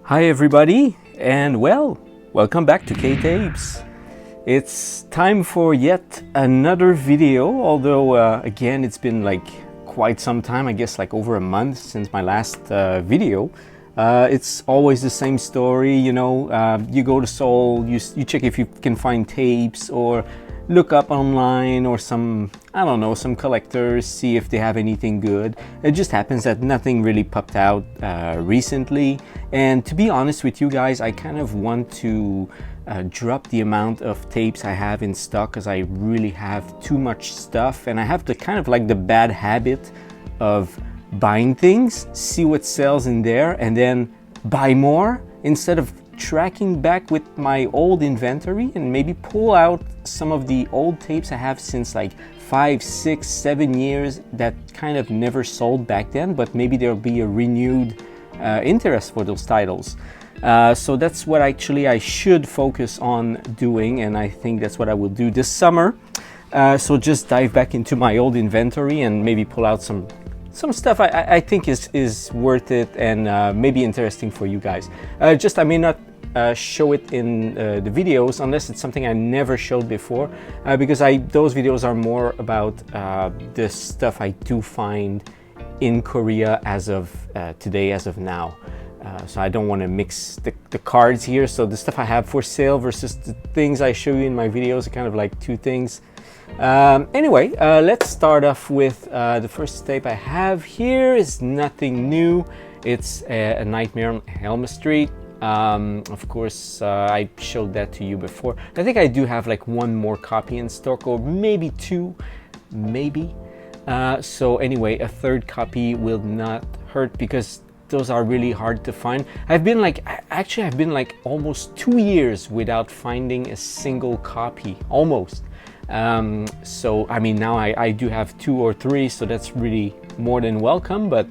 Hi everybody, and welcome back to K-Tapes. It's time for yet another video, although again it's been like quite some time, I guess like over a month since my last video. It's always the same story, you go to Seoul, you check if you can find tapes or look up online or some collectors, see if they have anything good. It just happens that nothing really popped out recently, and to be honest with you guys, I kind of want to drop the amount of tapes I have in stock because I really have too much stuff, and I have the kind of like the bad habit of buying things, see what sells in there, and then buy more instead of tracking back with my old inventory and maybe pull out some of the old tapes I have since like 5, 6, 7 years that kind of never sold back then, but maybe there'll be a renewed interest for those titles. So that's what actually I should focus on doing, and I think that's what I will do this summer. So just dive back into my old inventory and maybe pull out some stuff I think is worth it and maybe interesting for you guys. I may not show it in the videos unless it's something I never showed before, because those videos are more about the stuff I do find in Korea as of today, as of now. So I don't want to mix the cards here. So the stuff I have for sale versus the things I show you in my videos are kind of like two things. Anyway, let's start off with the first tape I have here. Is nothing new. It's a Nightmare on Elm Street. Of course, I showed that to you before. I think I do have like one more copy in stock, or maybe two, maybe. So anyway, a third copy will not hurt because those are really hard to find. I've been like almost 2 years without finding a single copy, almost. So I mean, now I do have 2 or 3, so that's really more than welcome. But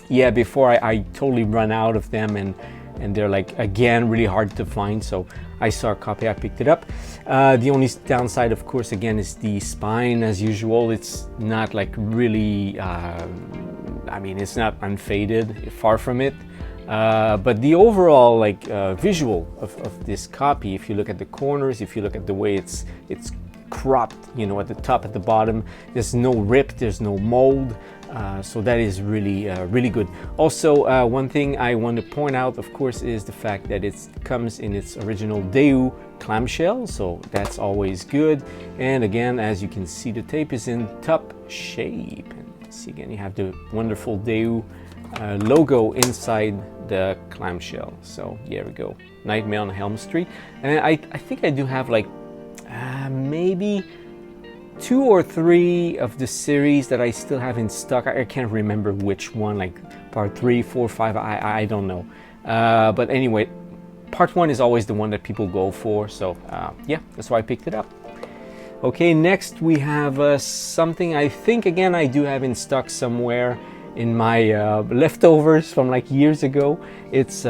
yeah, before I totally run out of them, and they're like, again, really hard to find. So I saw a copy, I picked it up. The only downside, of course, again, is the spine. As usual, it's not like really, I mean, it's not unfaded, far from it. But the overall like visual of this copy, if you look at the corners, if you look at the way it's cropped, at the top, at the bottom, there's no rip, there's no mold. So that is really really good. Also, one thing I want to point out, of course, is the fact that it comes in its original Daewoo clamshell, so that's always good. And again, as you can see, the tape is in top shape. And see, again, you have the wonderful Daewoo logo inside the clamshell. So here we go, Nightmare on Elm Street. And I think I do have like maybe 2 or 3 of the series that I still have in stock. I can't remember which one, like part 3, 4, 5, I don't know. But anyway, part 1 is always the one that people go for, so yeah, that's why I picked it up. Okay, next we have something I think, again, I do have in stock somewhere in my leftovers from like years ago. It's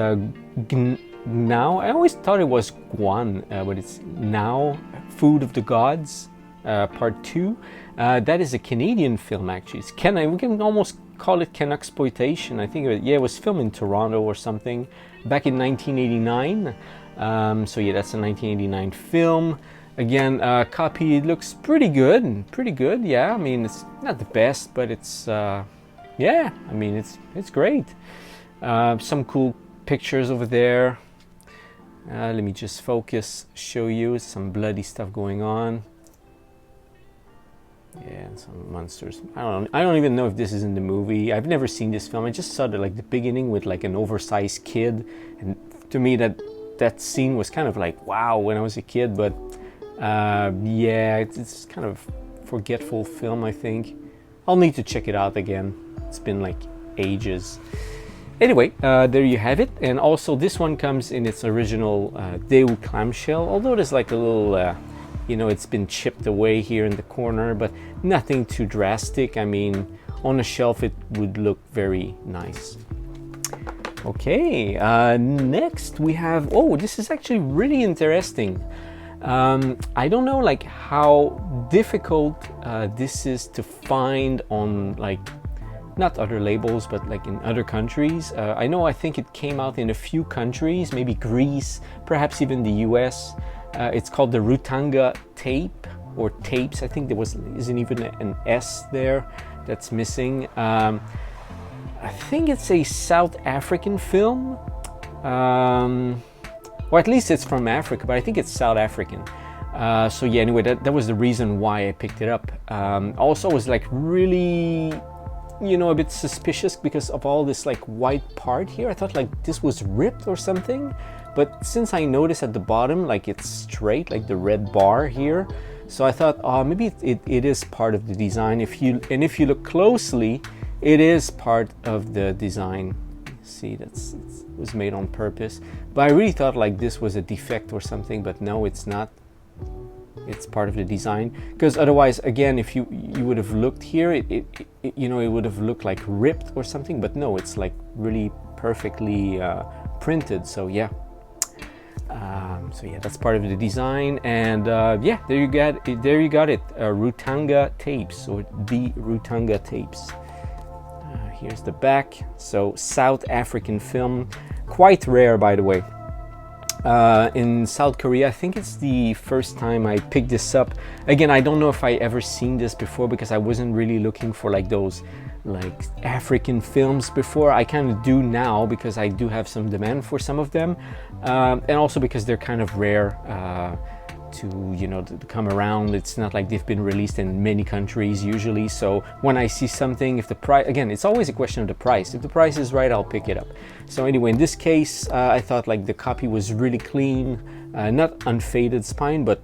Now, I always thought it was Guan, but it's Now, Food of the Gods. Part 2. That is a Canadian film, actually. It's we can almost call it Canuxploitation. I think it was filmed in Toronto or something back in 1989. So yeah, that's a 1989 film. Again, copy looks pretty good. Yeah, I mean, it's not the best, but it's yeah, I mean, it's great. Some cool pictures over there. Let me just focus, show you some bloody stuff going on. Yeah, and some monsters. I don't even know if this is in the movie. I've never seen this film. I just saw the beginning with like an oversized kid, and to me that scene was kind of like wow when I was a kid. But yeah, it's kind of forgetful film, I think. I'll need to check it out again. It's been like ages. Anyway, there you have it. And also this one comes in its original Daewoo clamshell, although there's like a little it's been chipped away here in the corner, but nothing too drastic. I mean, on a shelf it would look very nice. Okay, next we have, this is actually really interesting. I don't know like how difficult this is to find on like not other labels, but like in other countries. I think it came out in a few countries, maybe Greece, perhaps even the US. It's called the Rutanga Tape or Tapes. I think there isn't even an S there that's missing. I think it's a South African film. Or at least it's from Africa, but I think it's South African. So yeah, anyway, that was the reason why I picked it up. Also, I was like really, a bit suspicious because of all this like white part here. I thought like this was ripped or something, but since I noticed at the bottom like it's straight, like the red bar here, so I thought, oh, maybe it is part of the design. If you look closely, it is part of the design. See, it was made on purpose, but I really thought like this was a defect or something, but no, it's not. It's part of the design, because otherwise, again, if you would have looked here, it would have looked like ripped or something, but no, it's like really perfectly printed. So yeah, that's part of the design, and yeah, there you got it. Rutanga Tapes, or the Rutanga Tapes. Here's the back. So South African film, quite rare, by the way. In South Korea, I think it's the first time I picked this up. Again, I don't know if I ever seen this before, because I wasn't really looking for like those like African films before. I kind of do now, because I do have some demand for some of them, and also because they're kind of rare to come around. It's not like they've been released in many countries usually. So when I see something, if the price, again, it's always a question of the price. If the price is right, I'll pick it up. So anyway, in this case, I thought like the copy was really clean, not unfaded spine, but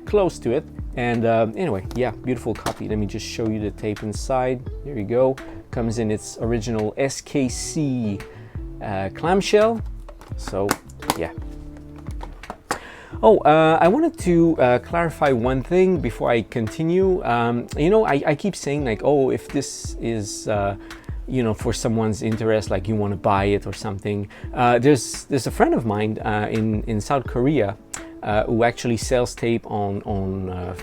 close to it. And anyway, yeah, beautiful copy. Let me just show you the tape inside. There you go. Comes in its original SKC clamshell. So yeah. Oh, I wanted to clarify one thing before I continue. I keep saying like, oh, if this is, for someone's interest, like you want to buy it or something. There's a friend of mine in South Korea who actually sells tape on I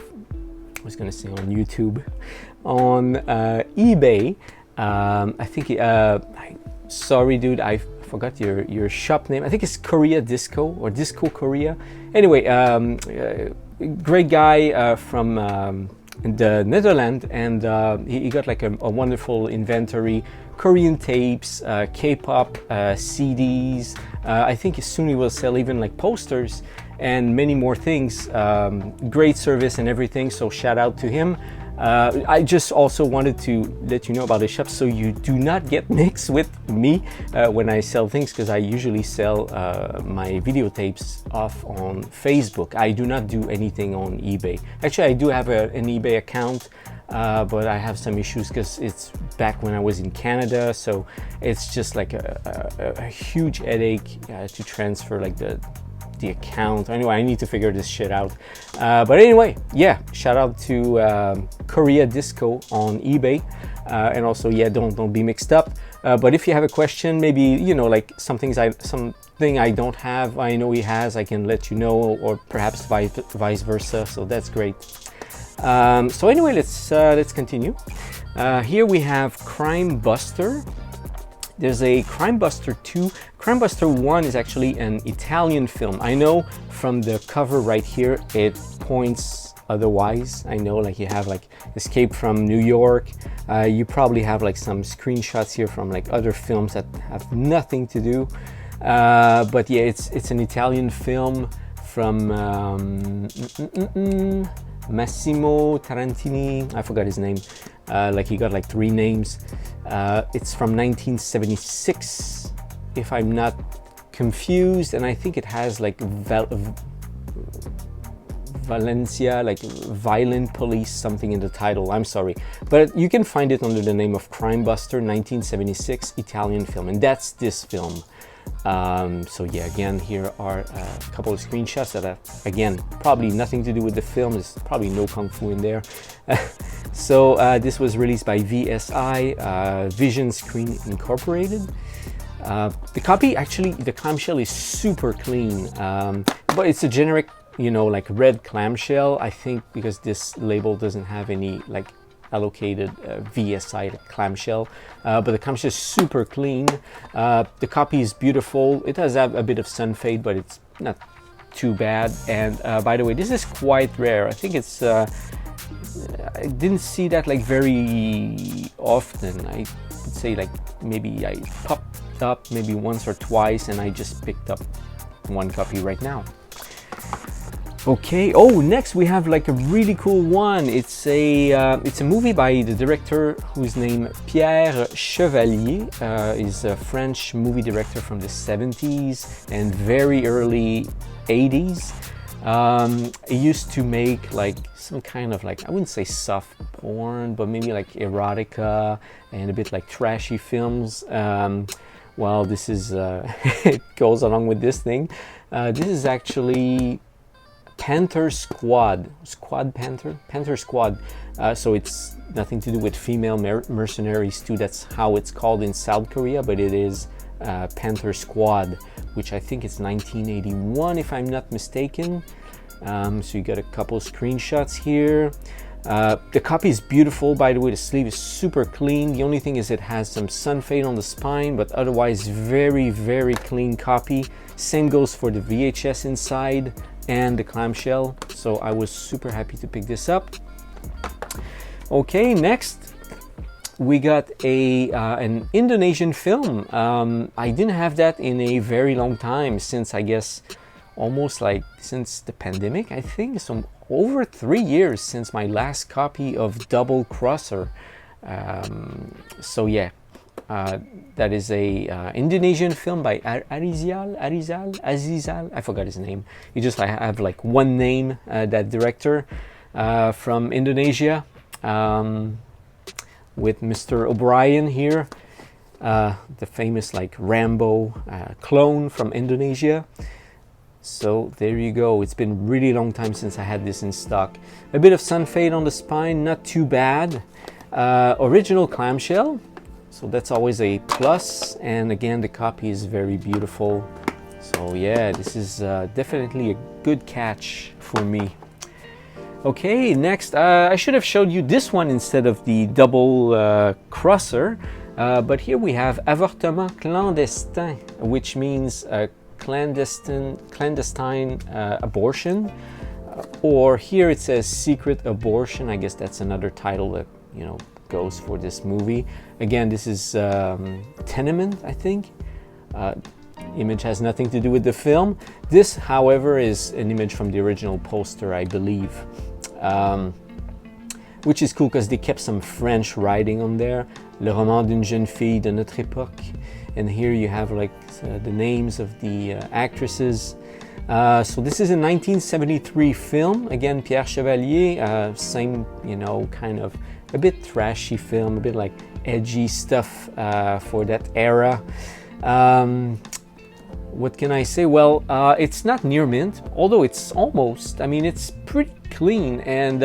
was gonna say on YouTube, on eBay. I think. Sorry, dude, I forgot your shop name. I think it's Korea Disco or Disco Korea. Anyway, great guy from the Netherlands, and he got like a wonderful inventory, Korean tapes, K-pop, CDs. I think soon he will sell even like posters and many more things. Great service and everything, so shout out to him. I just also wanted to let you know about the shop, so you do not get mixed with me when I sell things, because I usually sell my videotapes off on Facebook. I do not do anything on eBay. Actually, I do have an eBay account, but I have some issues because it's back when I was in Canada, so it's just like a huge headache to transfer like the account. Anyway, I need to figure this shit out. But anyway, yeah, shout out to Korea Disco on eBay, and also, yeah, don't be mixed up. But if you have a question, maybe like something I don't have, I know he has, I can let you know, or perhaps vice versa. So that's great. So anyway, let's continue. Here we have Crime Buster. There's a Crime Buster 2. Crime Buster 1 is actually an Italian film. I know from the cover right here, it points otherwise. I know, like, you have like Escape from New York. You probably have like some screenshots here from like other films that have nothing to do. But yeah, it's an Italian film from Massimo Tarantini. I forgot his name. Like, he got like 3 names. It's from 1976, if I'm not confused, and I think it has like Valencia, like Violent Police, something in the title. I'm sorry, but you can find it under the name of Crime Buster, 1976 Italian film, and that's this film. So yeah, again, here are a couple of screenshots that are, again, probably nothing to do with the film. There's probably no kung fu in there. So this was released by VSI, Vision Screen Incorporated. The copy, actually, the clamshell is super clean, but it's a generic, like red clamshell, I think, because this label doesn't have any like allocated VSI clamshell, but the clamshell is super clean. The copy is beautiful. It does have a bit of sun fade, but it's not too bad. And by the way, this is quite rare. I think it's I didn't see that like very often. I would say like maybe I popped up maybe once or twice, and I just picked up one copy right now. Okay. Oh, next we have like a really cool one. It's a movie by the director whose name Pierre Chevalier. Is a French movie director from the 70s and very early 80s. He used to make like some kind of like, I wouldn't say soft porn, but maybe like erotica and a bit like trashy films. Well, this is it goes along with this thing. This is actually Panther Squad, Panther Squad. So it's nothing to do with female mercenaries too. That's how it's called in South Korea, but it is Panther Squad, which I think it's 1981 if I'm not mistaken. So you got a couple screenshots here. The copy is beautiful, by the way. The sleeve is super clean. The only thing is it has some sun fade on the spine, but otherwise very, very clean copy. Same goes for the VHS inside and the clamshell. So I was super happy to pick this up. Okay, next we got an Indonesian film. I didn't have that in a very long time, since I guess almost like since the pandemic, I think. So over 3 years since my last copy of Double Crosser. So yeah, that is a Indonesian film by Azizal, I forgot his name. You just have like one name, that director from Indonesia, with Mr. O'Brien here, the famous like Rambo clone from Indonesia. So there you go. It's been really long time since I had this in stock. A bit of sun fade on the spine, not too bad. Original clamshell, so that's always a plus. And again, the copy is very beautiful. So yeah, this is definitely a good catch for me. Okay, next, I should have showed you this one instead of the Double Crosser. But here we have Avortement Clandestin, which means clandestine abortion, or here it says secret abortion. I guess that's another title that, you know, goes for this movie. Again, this is Tenement, I think. Image has nothing to do with the film. This, however, is an image from the original poster, I believe, which is cool because they kept some French writing on there. Le roman d'une jeune fille de notre époque. And here you have like the names of the actresses. So this is a 1973 film. Again, Pierre Chevalier, same, you know, kind of a bit trashy film, a bit like edgy stuff for that era. What can I say? Well, it's not near mint, although it's almost. I mean, it's pretty clean. And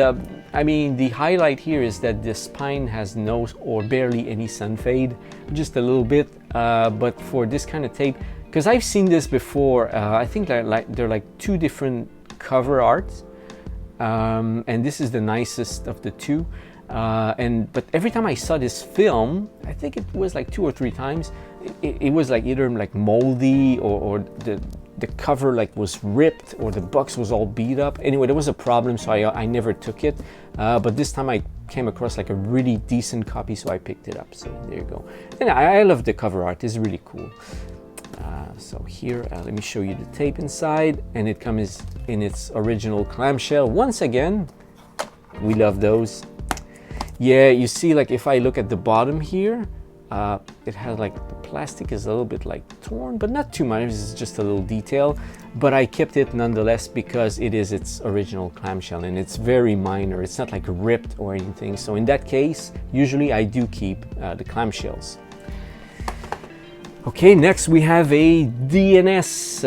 I mean, the highlight here is that the spine has no or barely any sun fade, just a little bit. But for this kind of tape, because I've seen this before, I think they're like two different cover arts, and this is the nicest of the two. But every time I saw this film, I think it was like 2 or 3 times, it was like either like moldy or the cover like was ripped or the box was all beat up. Anyway, there was a problem, so I never took it. But this time I came across like a really decent copy, so I picked it up. So there you go. And I love the cover art. It's really cool. So here, let me show you the tape inside, and it comes in its original clamshell. Once again, we love those. Yeah, you see, like if I look at the bottom here, it has like the plastic is a little bit like torn, but not too much. It's just a little detail, but I kept it nonetheless because it is its original clamshell and it's very minor. It's not like ripped or anything. So in that case, usually I do keep the clamshells. Okay, next we have a DNS,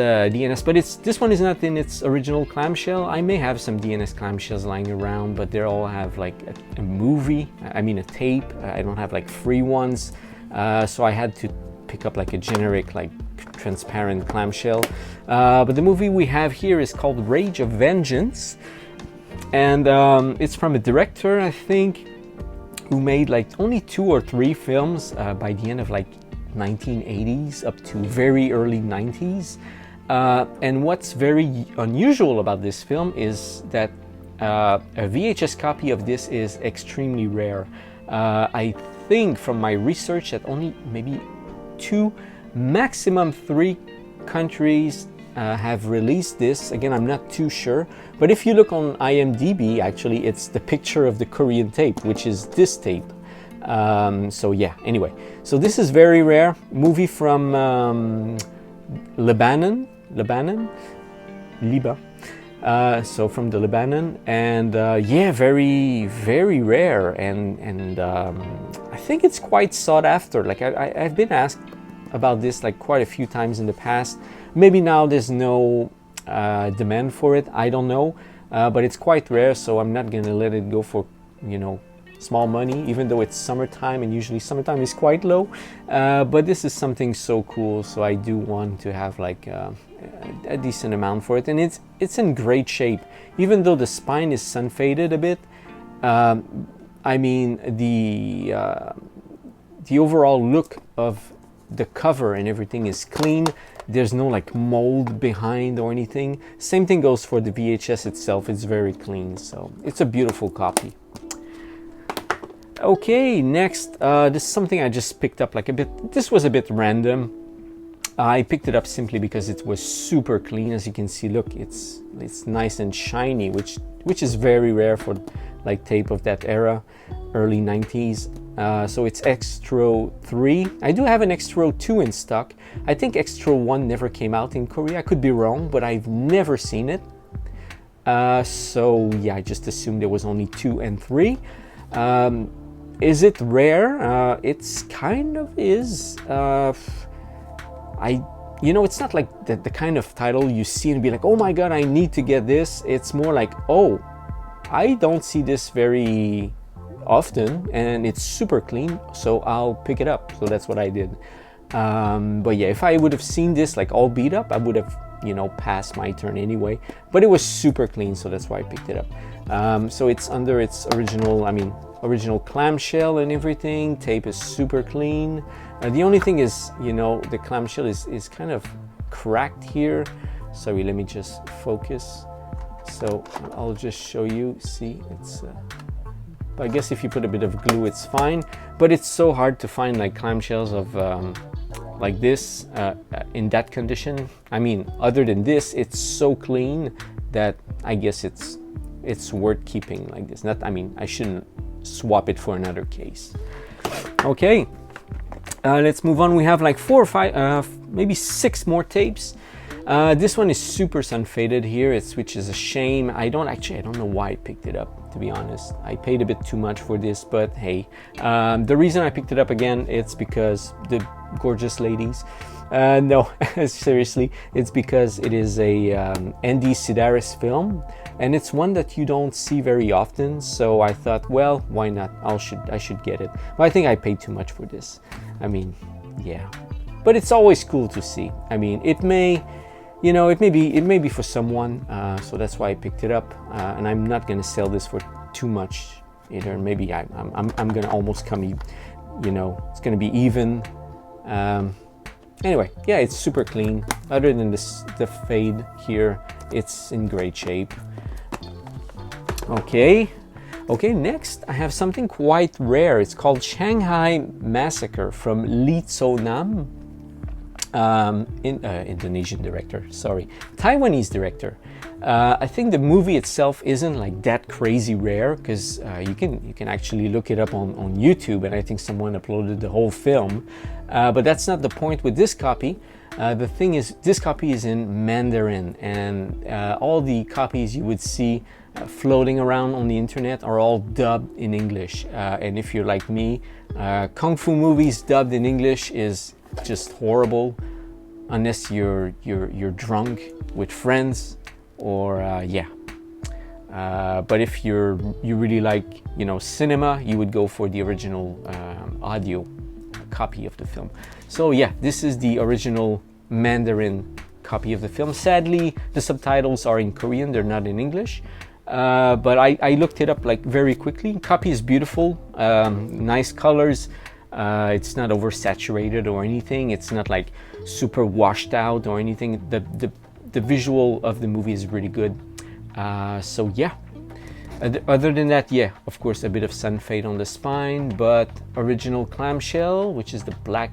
but this one is not in its original clamshell. I may have some DNS clamshells lying around, but they all have like a movie, I mean a tape. I don't have like free ones, so I had to pick up like a generic like transparent clamshell. But the movie we have here is called Rage of Vengeance, and it's from a director, I think, who made like only 2 or 3 films by the end of like 1980s up to very early 90s. And what's very unusual about this film is that a VHS copy of this is extremely rare. I think from my research that only maybe 2, maximum 3 countries have released this. Again, I'm not too sure, but if you look on IMDb, actually it's the picture of the Korean tape, which is this tape. So yeah, anyway, so this is very rare. Movie from Lebanon, Liba. So from the Lebanon, and yeah, very, very rare, and I think it's quite sought after. Like I've been asked about this like quite a few times in the past. Maybe now there's no demand for it, I don't know, but it's quite rare, so I'm not gonna let it go for, you know, small money, even though it's summertime, and usually summertime is quite low, but this is something so cool, so I do want to have like a decent amount for it. And it's in great shape, even though the spine is sun faded a bit. I mean, the overall look of the cover and everything is clean. There's no like mold behind or anything. Same thing goes for the VHS itself. It's very clean, so it's a beautiful copy. Okay, next, this is something I just picked up like a bit. This was a bit random. I picked it up simply because it was super clean. As you can see, look, it's nice and shiny, which is very rare for like tape of that era, early 90s. So it's Extro 3. I do have an Extro 2 in stock. I think Extro 1 never came out in Korea. I could be wrong, but I've never seen it. So yeah, I just assumed there was only 2 and 3. Is it rare? It's kind of is. You know, it's not like the kind of title you see and be like, oh my god, I need to get this. It's more like, oh, I don't see this very often, and it's super clean, so I'll pick it up. So that's what I did. But yeah, if I would have seen this like all beat up, I would have, you know, passed my turn anyway. But it was super clean, so that's why I picked it up. So it's under its original clamshell and everything. Tape is super clean. The only thing is, you know, the clamshell is kind of cracked here. Sorry, let me just focus. So I'll just show you. See, it's but I guess if you put a bit of glue, it's fine. But it's so hard to find like clamshells of like this in that condition. I mean, other than this, it's so clean that I guess it's worth keeping like this. Not, I mean, I shouldn't swap it for another case. Okay, let's move on. We have like 4 or 5, maybe 6 more tapes. This one is super sun faded here, which is a shame. I don't know why I picked it up, to be honest. I paid a bit too much for this, but hey. The reason I picked it up again, it's because the gorgeous ladies. No, seriously, it's because it is a Andy Sedaris film, and it's one that you don't see very often. So I thought, well, why not? I should get it. But I think I paid too much for this. I mean, yeah. But it's always cool to see. I mean, it may be for someone. So that's why I picked it up. And I'm not gonna sell this for too much either. Maybe I'm gonna almost come, you know, it's gonna be even. Anyway, yeah, it's super clean. Other than the fade here, it's in great shape. Okay, next I have something quite rare. It's called Shanghai Massacre from Lee Tso-nam, Indonesian director, sorry, Taiwanese director. I think the movie itself isn't like that crazy rare, because you can actually look it up on YouTube, and I think someone uploaded the whole film. But that's not the point with this copy. The thing is, this copy is in Mandarin, and all the copies you would see floating around on the internet are all dubbed in English. And if you're like me, kung fu movies dubbed in English is just horrible, unless you're drunk with friends, or yeah. But if you really like, you know, cinema, you would go for the original audio copy of the film. So yeah, this is the original Mandarin copy of the film. Sadly, the subtitles are in Korean, they're not in English. but I looked it up like very quickly. Copy is beautiful, nice colors. It's not oversaturated or anything. It's not like super washed out or anything. The visual of the movie is really good. So yeah. Other than that, yeah, of course, a bit of sun fade on the spine, but original clamshell, which is the black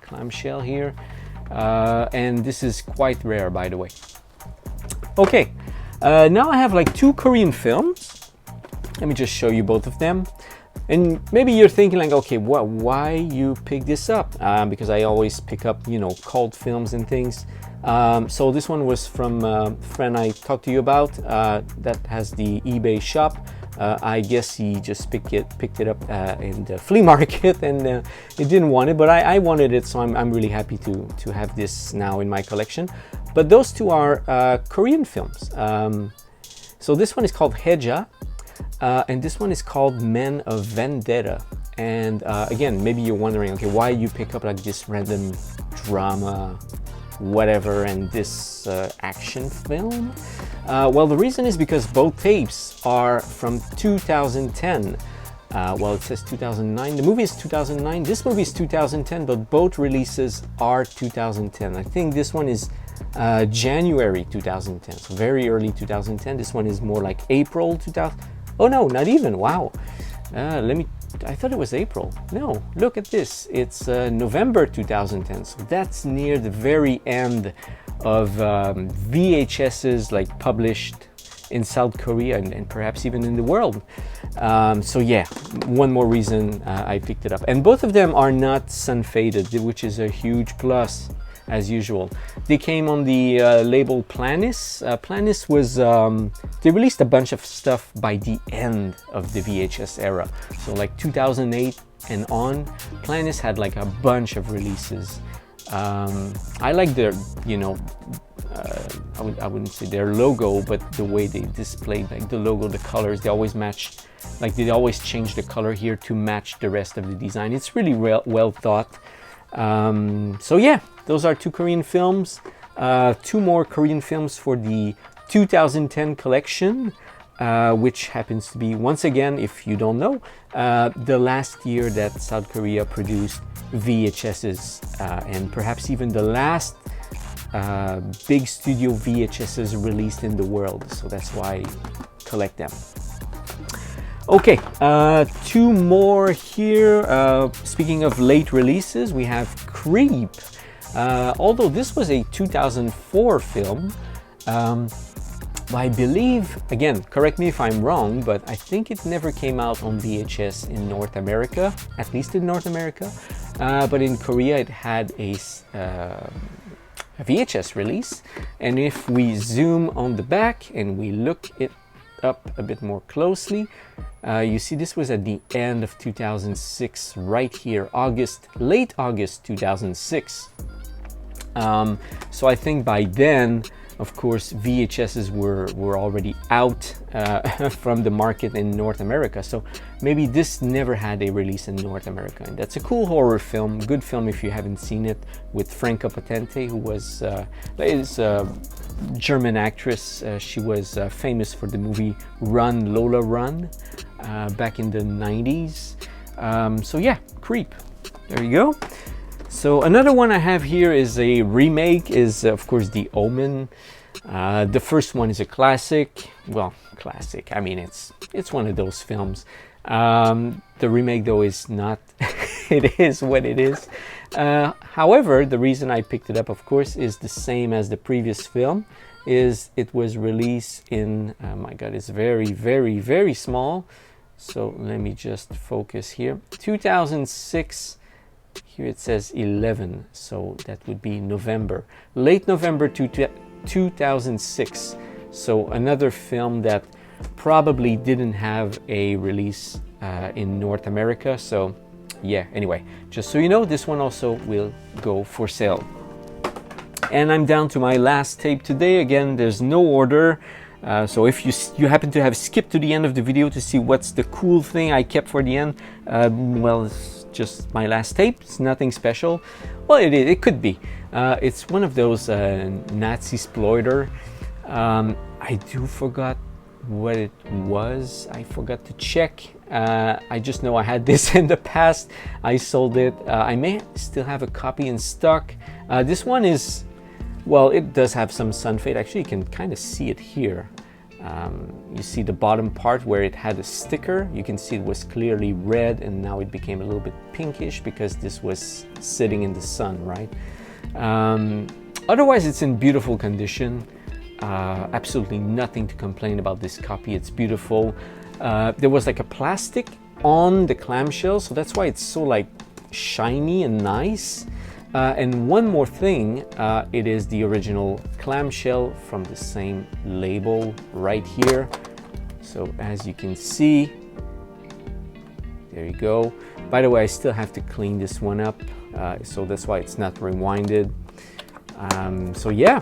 clamshell here. And this is quite rare, by the way. Okay, now I have like 2 Korean films. Let me just show you both of them. And maybe you're thinking like, okay, why you pick this up? Because I always pick up, you know, cult films and things. So this one was from a friend I talked to you about that has the eBay shop. I guess he just picked it up in the Flea Market, and he didn't want it, but I wanted it, so I'm really happy to have this now in my collection. But those 2 are Korean films. So this one is called Heja, and this one is called Men of Vendetta. And again, maybe you're wondering, okay, why you pick up like this random drama, whatever, and this action film? Well, the reason is because both tapes are from 2010. Well, it says 2009. The movie is 2009. This movie is 2010, but both releases are 2010. I think this one is January 2010, so very early 2010. This one is more like April 2000. Oh no, not even. Wow. I thought it was April. No, look at this. It's November 2010. So that's near the very end of VHSs like published in South Korea and perhaps even in the world. So yeah, one more reason I picked it up. And both of them are not sun faded, which is a huge plus as usual. They came on the label Planis. Planis was, they released a bunch of stuff by the end of the VHS era. So like 2008 and on, Planis had like a bunch of releases. I like their, you know, I wouldn't say their logo, but the way they displayed like the logo, the colors, they always matched, like they always change the color here to match the rest of the design. It's really well thought. So yeah, those are 2 Korean films, 2 more Korean films for the 2010 collection, which happens to be, once again, if you don't know, the last year that South Korea produced VHSs, and perhaps even the last big studio VHSs released in the world. So that's why I collect them. Okay, 2 more here. Speaking of late releases, we have Creep. Although this was a 2004 film, I believe, again, correct me if I'm wrong, but I think it never came out on VHS in North America, at least in North America. But in Korea, it had a VHS release. And if we zoom on the back and we look it up a bit more closely, you see this was at the end of 2006, right here, late August 2006. So I think by then, of course, VHSs were already out from the market in North America. So maybe this never had a release in North America. And that's a cool horror film, good film if you haven't seen it, with Franca Potente, who was is a German actress. She was famous for the movie Run, Lola Run back in the 90s. So yeah, Creep. There you go. So another one I have here is a remake, is of course the Omen. The first one is a classic. Well, classic. I mean, it's one of those films. The remake though is not. It is what it is. However, the reason I picked it up, of course, is the same as the previous film. Is it was released in, oh my god, it's very, very, very small. So let me just focus here. 2006. Here it says 11, so that would be November, late November 2006. So another film that probably didn't have a release in North America. So yeah, anyway, just so you know, this one also will go for sale. And I'm down to my last tape today. Again, there's no order. So if you happen to have skipped to the end of the video to see what's the cool thing I kept for the end, well, it's just my last tape. It's nothing special. Well, it could be. It's one of those Nazi exploiter. I do forgot what it was. I forgot to check. I just know I had this in the past. I sold it. I may still have a copy in stock. This one is, well, it does have some sun fade. Actually, you can kind of see it here. You see the bottom part where it had a sticker. You can see it was clearly red, and now it became a little bit pinkish because this was sitting in the sun, right? Otherwise, it's in beautiful condition. Absolutely nothing to complain about this copy. It's beautiful. There was like a plastic on the clamshell, so that's why it's so like shiny and nice. And one more thing, it is the original clamshell from the same label right here. So as you can see, there you go. By the way, I still have to clean this one up, so that's why it's not rewinded. So yeah,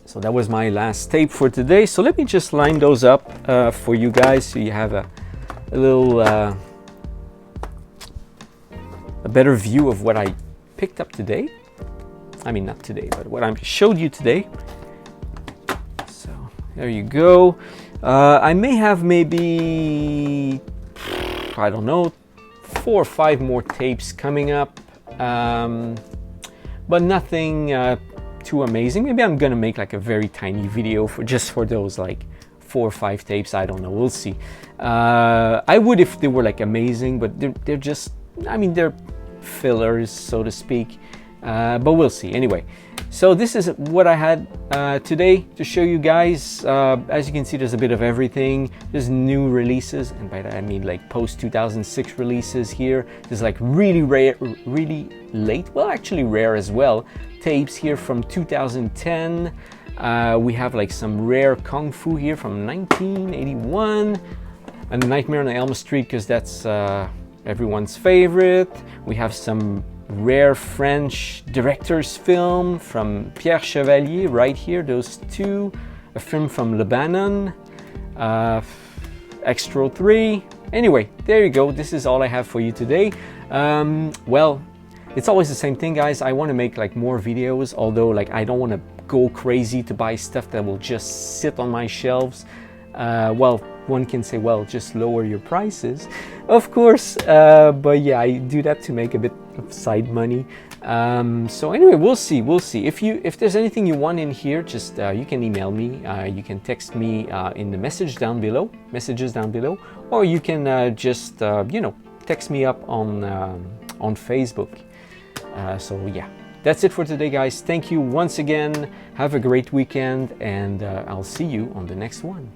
so that was my last tape for today. So let me just line those up for you guys, so you have a little a better view of what I picked up today. I mean, not today, but what I showed you today. So there you go. I may have maybe, I don't know, 4 or 5 more tapes coming up, but nothing too amazing. Maybe I'm gonna make like a very tiny video for just for those like 4 or 5 tapes. I don't know, we'll see. I would if they were like amazing, but they're just, I mean, they're fillers, so to speak, but we'll see. Anyway, so this is what I had today to show you guys. As you can see, there's a bit of everything. There's new releases, and by that I mean like post 2006 releases here. There's like really rare, really late, well actually rare as well, tapes here from 2010. We have like some rare kung fu here from 1981, and Nightmare on Elm Street, because that's everyone's favorite. We have some rare French director's film from Pierre Chevalier right here, those two. A film from Lebanon, Extra 3. Anyway, there you go. This is all I have for you today. Well, it's always the same thing, guys. I want to make like more videos, although like I don't want to go crazy to buy stuff that will just sit on my shelves. Well, one can say, well, just lower your prices, of course, but yeah, I do that to make a bit of side money. So anyway, we'll see. If there's anything you want in here, just you can email me, you can text me in the messages down below, or you can just you know, text me up on Facebook. So yeah, that's it for today, guys. Thank you once again. Have a great weekend, and I'll see you on the next one.